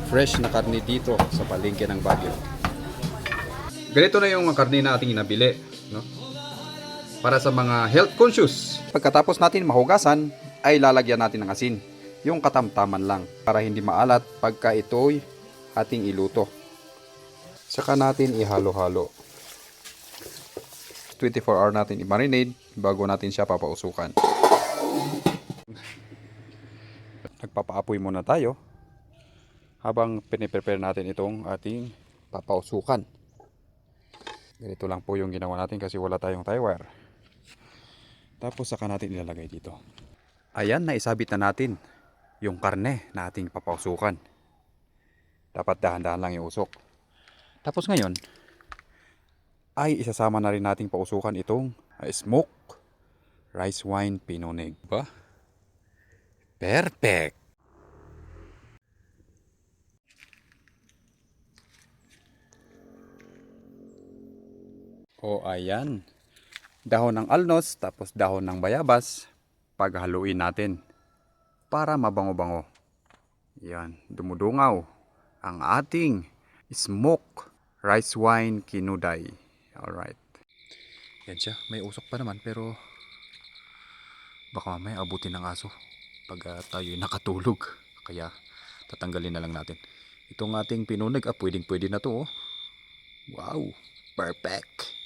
fresh na karne dito sa palengke ng Baguio. Ganito na yung karne na ating nabili, no? Para sa mga health conscious. Pagkatapos natin mahugasan, ay lalagyan natin ng asin. Yung katamtaman lang para hindi maalat pagka ito'y ating iluto. Saka natin ihalo-halo. 24 hour natin i-marinate bago natin siya papausukan. Nagpapaapoy muna tayo habang piniprepare natin itong ating papausukan. Ganito lang po yung ginawa natin kasi wala tayong tie wire. Tapos saka natin ilalagay dito. Ayan, naisabit na natin yung karne na ating papausukan. Dapat dahan-dahan lang yung usok. Tapos ngayon ay isasama na rin nating pausukan itong smoke rice wine pinoneg. Ba? Perfect! O ayan. Dahon ng alnos tapos dahon ng bayabas. Paghaluin natin para mabango-bango. Yan, dumudungaw ang ating smoke rice wine kinuday. Alright. Yan siya, may usok pa naman pero baka mamaya abutin ng aso pag tayo nakatulog. Kaya tatanggalin na lang natin. Itong ating pinunag, pwedeng pwede na to. Oh. Wow, perfect.